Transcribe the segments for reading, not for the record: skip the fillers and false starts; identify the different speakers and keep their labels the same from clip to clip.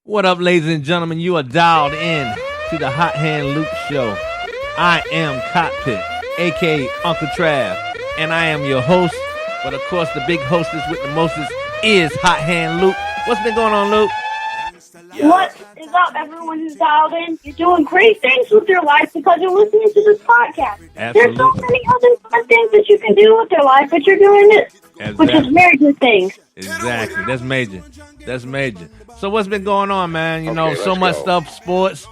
Speaker 1: What up, ladies and gentlemen? You are dialed in to the Hot Hand Luke Show. I am Cockpit, a.k.a. Uncle Trav, and I am your host. But, of course, the big hostess with the mostest is Hot Hand Luke. What's been going on, Luke?
Speaker 2: What is up, everyone who's dialed in? You're doing great things with your life because you're listening to this podcast.
Speaker 1: Absolutely.
Speaker 2: There's so many other fun things that you can do with your life, but you're doing this, which is very good things.
Speaker 1: Exactly. That's major. That's major. So what's been going on, man? You know, so much stuff, sports,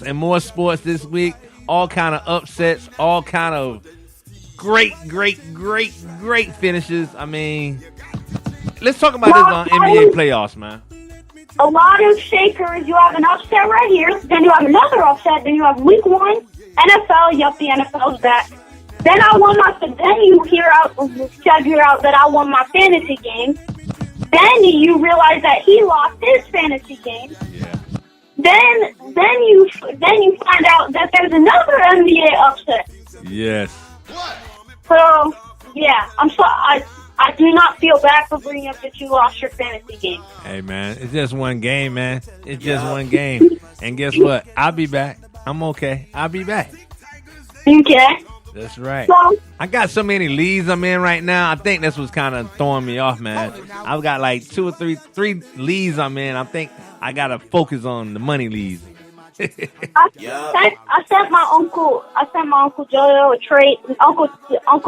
Speaker 1: and more sports this week. All kind of upsets, all kind of great finishes. I mean, let's talk about this on NBA playoffs, man.
Speaker 2: A lot of shakers. You have an upset right here. Then you have another upset. Then you have week 1 NFL. Yup, the NFL's back. Then I won my. Then you figure out that I won my fantasy game. Then you realize that he lost his fantasy game.
Speaker 1: Yeah.
Speaker 2: Then you find out that there's another NBA upset.
Speaker 1: Yes.
Speaker 2: So yeah, I do not feel bad for bringing up that you lost your fantasy game.
Speaker 1: Hey, man, it's just one game, man. It's just one game. And guess what? I'll be back. I'm okay. I'll be back.
Speaker 2: Okay.
Speaker 1: That's right.
Speaker 2: So,
Speaker 1: I got so many leads I'm in right now. I think that's what's kind of throwing me off, man. I've got like three leads I'm in. I think I got to focus on the money leads.
Speaker 2: I sent my uncle Joe a trade, Uncle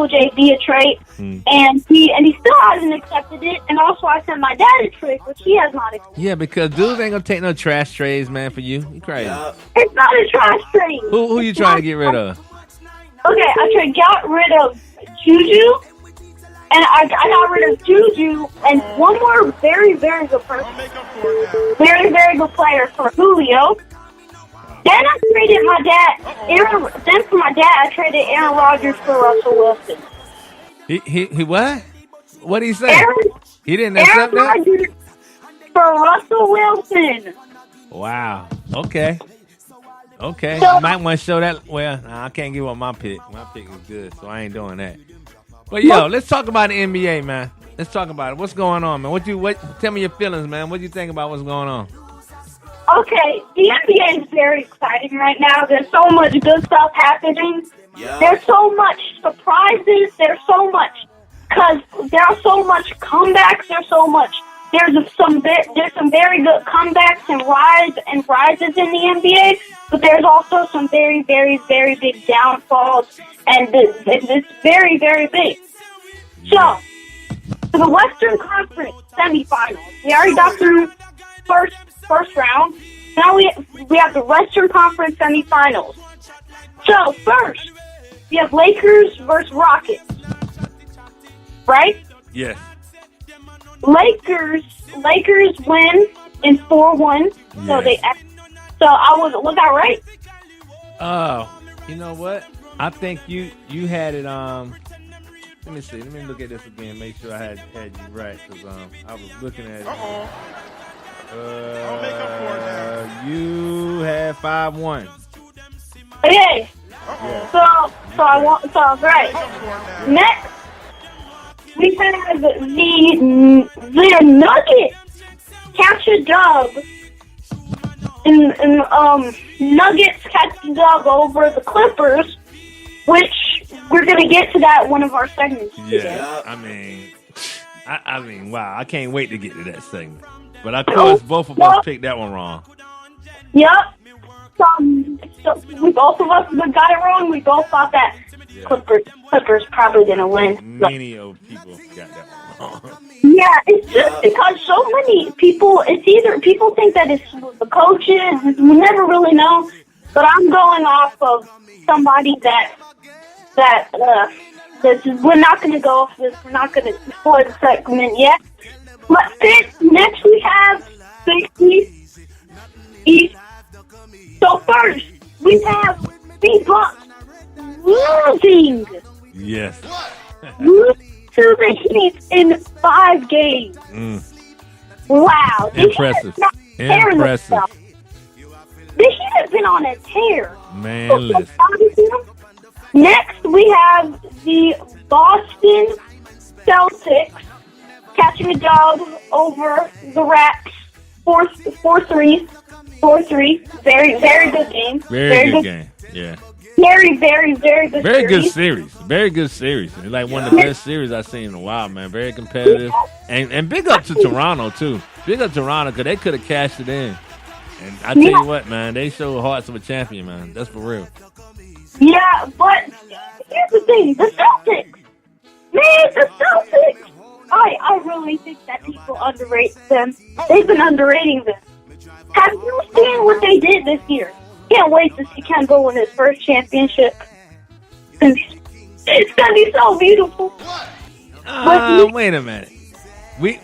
Speaker 2: JB a trade, and he still hasn't accepted it. And also I sent my dad a trade, which he has not accepted.
Speaker 1: Yeah, because dudes ain't gonna take no trash trades, man. For you crazy.
Speaker 2: It's not a trash trade.
Speaker 1: Who you trying to get rid of?
Speaker 2: Okay, I got rid of Juju, and I got rid of Juju, and one more very, very good person, very, very good player for Julio. Then I traded my dad. Then for my dad, I traded Aaron Rodgers for Russell Wilson.
Speaker 1: He what? What did he say? He didn't accept
Speaker 2: Aaron Rodgers for Russell Wilson.
Speaker 1: Wow. Okay. So, you might want to show that. Well, I can't give up my pick. My pick is good, so I ain't doing that. But yo, let's talk about the NBA, man. Let's talk about it. What's going on, man? Tell me your feelings, man. What do you think about what's going on?
Speaker 2: Okay, the NBA is very exciting right now. There's so much good stuff happening. Yeah. There's so much surprises. There's so much because there are so much comebacks. There's some very good comebacks and rises in the NBA, but there's also some very, very, very big downfalls, and it's very, very big. So, for the Western Conference semifinals, we already got through first round. Now we have the Western Conference semifinals. So first, we have Lakers versus Rockets. Right?
Speaker 1: Yes.
Speaker 2: Lakers win in 4-1.
Speaker 1: Yes.
Speaker 2: So I was that right?
Speaker 1: Oh, you know what? I think you had it. Let me see. Let me look at this again. Make sure I had you right, because I was looking at it. You had 5-1.
Speaker 2: Okay.
Speaker 1: Yeah.
Speaker 2: So I was right. Next, we have the Nuggets catch a dub. And Nuggets catch the dub over the Clippers, which we're gonna get to that one of our segments.
Speaker 1: Yeah. I mean, wow. I can't wait to get to that segment. But of course, both of us picked that one wrong.
Speaker 2: Yep. So we both of us got it wrong. We both thought that Clippers probably gonna win.
Speaker 1: Many of people got that one wrong.
Speaker 2: Yeah, it's just because so many people. It's either people think that it's the coaches. We never really know. But I'm going off of somebody that we're not gonna go off this. We're not gonna explore the segment yet. But next we have the East. So first, we have the Bucks losing.
Speaker 1: Yes.
Speaker 2: To the Heat in 5 games. Wow.
Speaker 1: Impressive.
Speaker 2: The Heat has been on a tear.
Speaker 1: Man, listen.
Speaker 2: Next, we have the Boston Celtics catching a dub over the Raps 4-3. 4-3. Very good game.
Speaker 1: Very good game. Yeah.
Speaker 2: Very good.
Speaker 1: Very good
Speaker 2: series.
Speaker 1: series. Very good series. It's like one of the best series I've seen in a while, man. Very competitive. And big up to Toronto, too. Big up to Toronto, because they could have cashed it in. And I tell you what, man, they show hearts of a champion, man. That's for real.
Speaker 2: Yeah, but here's the thing. The Celtics. Man, the Celtics. I really think that people underrate them. They've been underrating them. Have you seen what they did this year? Can't wait to see Kemba win his first championship. It's gonna be so beautiful.
Speaker 1: Wait a minute. We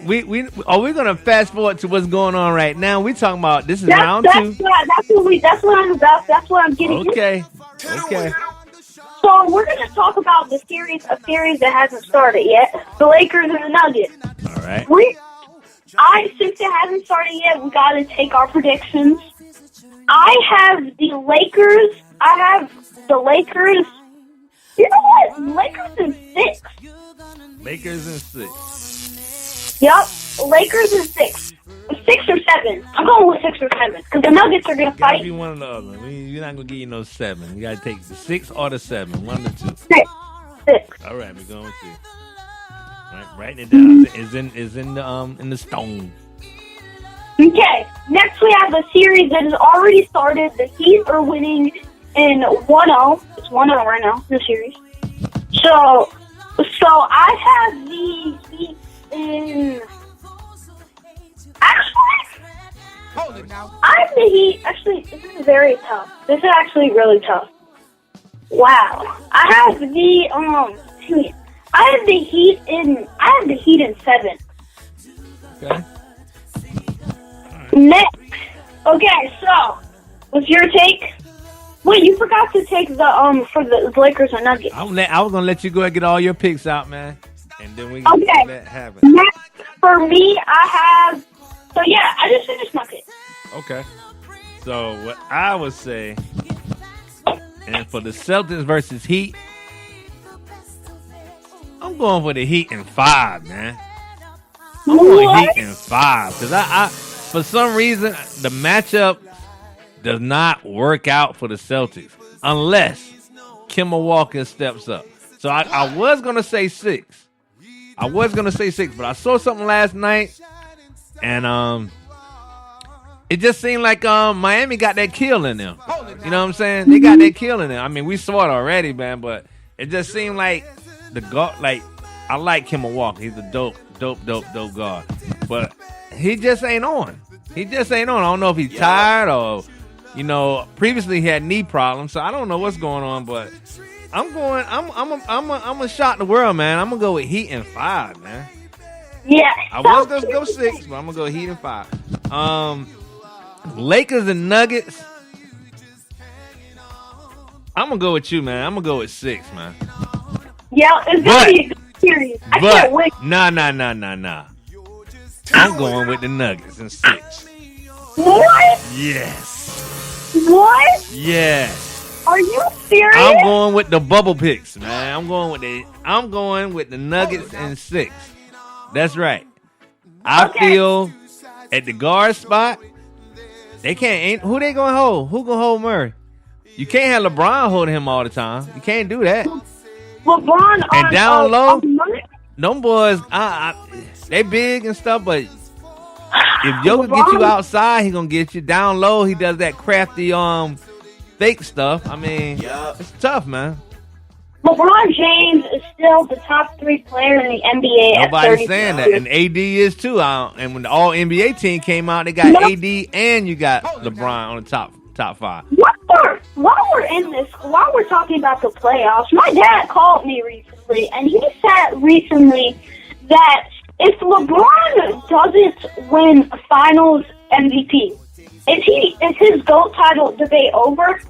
Speaker 1: are we gonna fast forward to what's going on right now? We talking about this is round 2.
Speaker 2: That's what I'm about. That's what I'm getting.
Speaker 1: Okay.
Speaker 2: So we're gonna talk about a series that hasn't started yet. The Lakers and the Nuggets.
Speaker 1: All right.
Speaker 2: Since it hasn't started yet, we gotta take our predictions. I have the Lakers. You know what? Lakers in 6.
Speaker 1: Lakers in 6.
Speaker 2: Yep, Lakers in 6. 6 or 7. I'm going with 6 or 7 because the Nuggets are gonna
Speaker 1: Gotta
Speaker 2: fight.
Speaker 1: be one or the other. You're not gonna give you no 7. You gotta take the 6 or the 7. 1 or 2.
Speaker 2: 6.
Speaker 1: All right, we're going with 6. All right, writing it down. Is in the stone.
Speaker 2: Okay, next we have a series that has already started. The Heat are winning in 1-0. It's 1-0 right now, the series. So I have the Heat in... Actually, I have the Heat... Actually, this is very tough. This is actually really tough. Wow. I have the... I have the Heat in 7.
Speaker 1: Okay.
Speaker 2: Next. Okay, so what's your take? Wait, you forgot to take the for the Lakers and Nuggets.
Speaker 1: I was gonna let you go and get all your picks out, man, and then we can let that happen.
Speaker 2: Next, for me, I have. So yeah, I just finished my pick.
Speaker 1: Okay. So what I would say, and for the Celtics versus Heat, I'm going for the Heat in 5, man. I'm going Heat in 5 because I for some reason the matchup does not work out for the Celtics unless Kemba Walker steps up. So I was gonna say 6. But I saw something last night, and it just seemed like Miami got that kill in them. You know what I'm saying? They got that kill in them. I mean, we saw it already, man, but it just seemed like I like Kemba Walker. He's a dope guard, but he just ain't on. I don't know if he's tired or, previously he had knee problems, so I don't know what's going on. But I'm gonna shock the world, man. I'm gonna go with Heat in 5, man.
Speaker 2: Yeah.
Speaker 1: I was gonna go 6, but I'm gonna go Heat in 5. Lakers and Nuggets. I'm gonna go with you, man. I'm gonna go with 6, man.
Speaker 2: Yeah, it's gonna be a good series. I can't wait.
Speaker 1: Nah. I'm going with the Nuggets in 6.
Speaker 2: What?
Speaker 1: Yes.
Speaker 2: What?
Speaker 1: Yes.
Speaker 2: Are you serious?
Speaker 1: I'm going with the bubble picks, man. I'm going with the Nuggets in 6. That's right. I feel at the guard spot, they can't. Who they gonna hold? Who gonna hold Murray? You can't have LeBron holding him all the time. You can't do that.
Speaker 2: LeBron
Speaker 1: and down low,
Speaker 2: on
Speaker 1: them boys, they big and stuff, but if Jokic get you outside, he gonna get you down low. He does that crafty fake stuff. I mean, it's tough, man.
Speaker 2: LeBron James is still the top 3 player in the NBA.
Speaker 1: Nobody's saying that, and AD is too. And when the All NBA team came out, they got AD and you got LeBron on the top 5.
Speaker 2: While we're talking about the playoffs, my dad called me recently, and he said recently that if LeBron doesn't win Finals MVP, is his GOAT title debate over?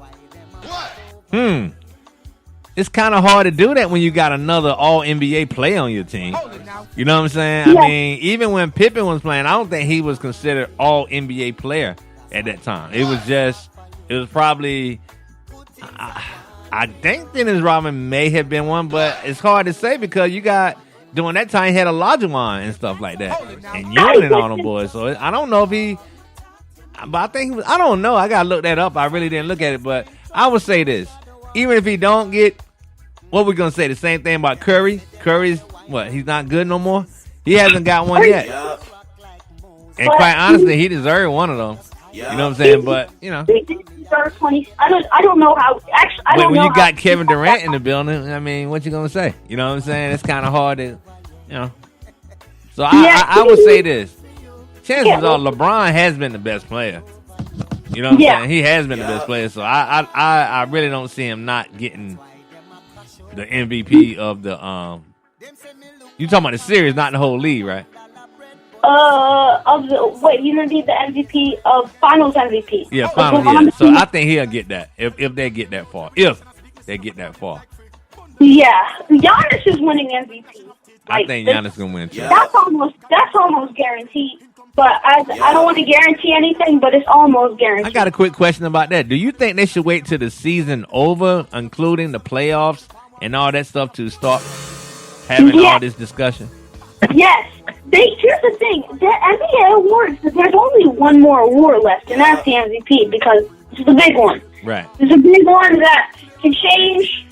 Speaker 1: It's kind of hard to do that when you got another All-NBA player on your team. You know what I'm saying? Yeah. I mean, even when Pippen was playing, I don't think he was considered All-NBA player at that time. It was probably, I think Dennis Rodman may have been one, but it's hard to say because during that time, he had Olajuwon and stuff like that. And Ewing and all them boys. So I don't know if he but I think I don't know. I gotta look that up. I really didn't look at it, but I would say this: even if he don't get, what we gonna say? The same thing about Curry. Curry's what? He's not good no more. He hasn't got one yet.
Speaker 3: Yep.
Speaker 1: And quite honestly, he deserved one of them.
Speaker 3: Yep.
Speaker 1: You know what I'm saying? But you know,
Speaker 2: He deserves 20. I don't know how. Actually, I don't
Speaker 1: when
Speaker 2: know
Speaker 1: you
Speaker 2: how-
Speaker 1: got Kevin Durant in the building, I mean, what you gonna say? You know what I'm saying? It's kind of hard to, you know. So I would say this: chances are LeBron has been the best player. You know what I'm saying? He has been the best player. So I really don't see him not getting the MVP of the You talking about the series, not the whole league, right?
Speaker 2: You're gonna be the MVP of Finals MVP.
Speaker 1: Yeah, finals. Yeah. So I think he'll get that if they get that far. If they get that far,
Speaker 2: Yeah, Giannis is winning MVP.
Speaker 1: I think Giannis gonna win too.
Speaker 3: Yeah.
Speaker 2: That's almost guaranteed. But I don't want to guarantee anything, but it's almost guaranteed.
Speaker 1: I got a quick question about that. Do you think they should wait till the season over, including the playoffs and all that stuff, to start having all this discussion?
Speaker 2: Yes. Here's the thing. The NBA awards, there's only one more award left, and that's the MVP, because it's the big one.
Speaker 1: Right.
Speaker 2: It's a big one that can change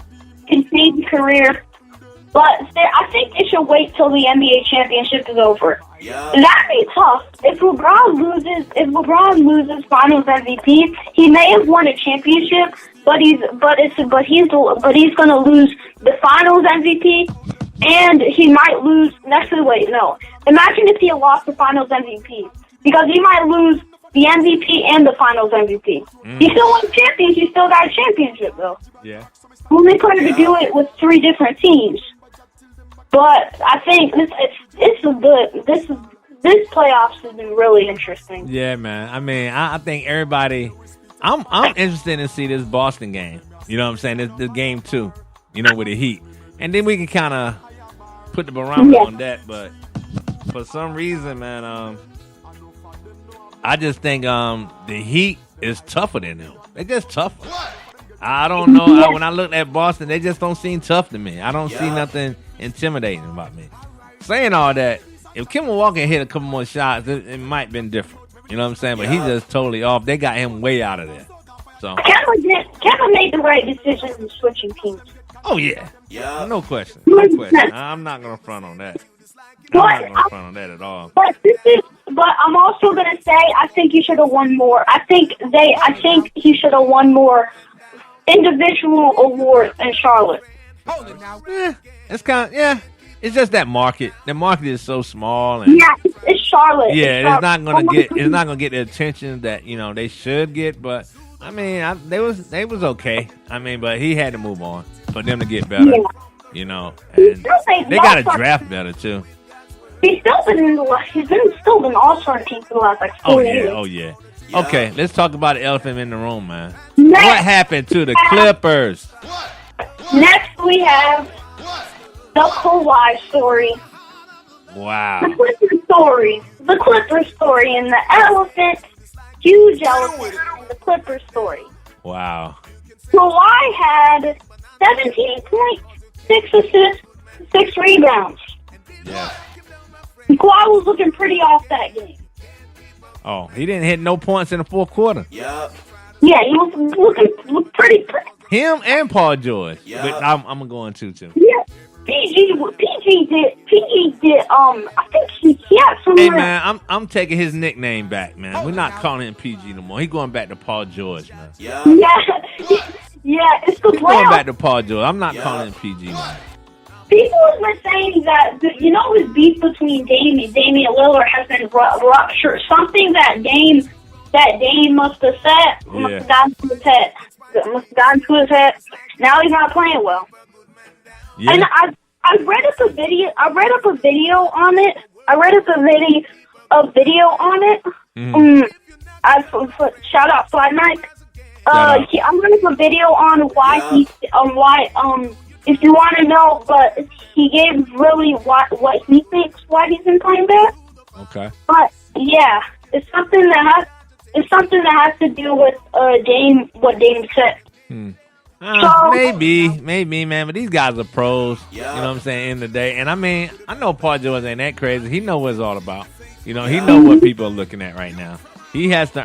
Speaker 2: the career. But I think they should wait till the NBA championship is over.
Speaker 3: Yeah.
Speaker 2: That'd be tough. If LeBron loses Finals MVP, he may have won a championship, but he's gonna lose the Finals MVP, and he might lose. Actually, wait, no. Imagine if he had lost the Finals MVP, because he might lose the MVP and the Finals MVP. He still won champions. He still got a championship though.
Speaker 1: Yeah.
Speaker 2: Only planning to do it with 3 different teams. But I think this playoffs has been really interesting.
Speaker 1: Yeah, man. I mean, I think everybody. I'm interested to see this Boston game. You know what I'm saying? This game 2. You know, with the Heat, and then we can kind of put the barometer on that. But for some reason, man, I just think the Heat is tougher than them. They're just tougher. I don't know. When I look at Boston, they just don't seem tough to me. I don't see nothing intimidating about me. Saying all that, if Kemba Walker hit a couple more shots, it might have been different. You know what I'm saying? But he's just totally off. They got him way out of there. So
Speaker 2: Kemba made the right decision in switching teams.
Speaker 1: Oh, yeah.
Speaker 3: Yeah.
Speaker 1: No question. No question. I'm not going to front on that. I'm not going to front on that at all.
Speaker 2: But I'm also gonna say I think he should have won more. I think he should have won more individual awards in Charlotte.
Speaker 1: It's kind of, it's just that market. The market is so small, and
Speaker 2: Yeah, it's Charlotte.
Speaker 1: it's not gonna get the attention that they should get. But I mean, they was okay. I mean, but he had to move on for them to get better.
Speaker 2: Yeah.
Speaker 1: And they got to draft better too.
Speaker 2: He's still been all-star team for the last 4 years.
Speaker 1: Oh yeah. Okay, let's talk about the elephant in the room, man. What happened to the Clippers?
Speaker 2: Next, we have the Kawhi story.
Speaker 1: Wow.
Speaker 2: The Clippers story, and the huge elephant in the Clippers story.
Speaker 1: Wow.
Speaker 2: Kawhi had 17.6 assists, 6 rebounds.
Speaker 1: Yeah.
Speaker 2: Kawhi was looking pretty off that game.
Speaker 1: Oh, he didn't hit no points in the fourth quarter.
Speaker 3: Yep.
Speaker 2: Yeah, he was looking pretty.
Speaker 1: Him and Paul George.
Speaker 3: Yeah.
Speaker 1: But I'm going to too.
Speaker 2: Yeah, PG did. I think he had some.
Speaker 1: Hey man, I'm taking his nickname back, man. We're not calling him PG no more. He's going back to Paul George, man.
Speaker 3: Yeah.
Speaker 2: Yeah, it's the
Speaker 1: He's going back
Speaker 2: playoffs.
Speaker 1: to Paul George. I'm not calling him PG, man.
Speaker 2: People have been saying that his beef between Dame and Damian Lillard has been ruptured. Something that Dame must have said must have gotten to his head. Now he's not playing well.
Speaker 1: Yeah.
Speaker 2: And I read up a video. On it. Shout out Fly Mike. I'm reading a video on why if you want to know, but he gave really what he thinks why he's been playing bad.
Speaker 1: Okay.
Speaker 2: But yeah, it's something that has to do with Dame. What Dame said.
Speaker 1: Maybe, man. But these guys are pros.
Speaker 3: Yeah.
Speaker 1: You know what I'm saying? In the day, and I mean, I know Paul George ain't that crazy. He know what it's all about. He know what people are looking at right now. He has to